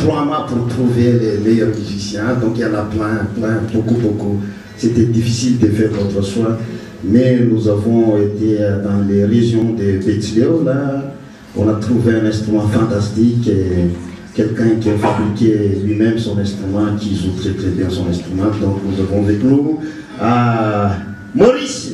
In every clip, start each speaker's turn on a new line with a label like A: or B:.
A: 3 mois pour trouver les meilleurs musiciens, donc il y en a plein, beaucoup. C'était difficile de faire notre choix, mais nous avons été dans les régions de Betléo, là, on a trouvé un instrument fantastique, et quelqu'un qui a fabriqué lui-même son instrument, qui joue très bien son instrument, donc nous avons avec nous Maurice.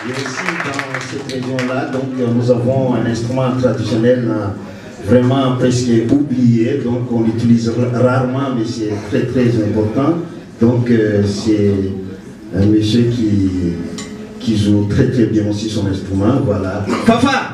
A: Et aussi dans cette région-là, donc nous avons un instrument traditionnel vraiment presque oublié, donc on l'utilise rarement, mais c'est très important. Donc c'est un monsieur qui joue très bien aussi son instrument, voilà. Fafa!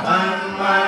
B: Bye.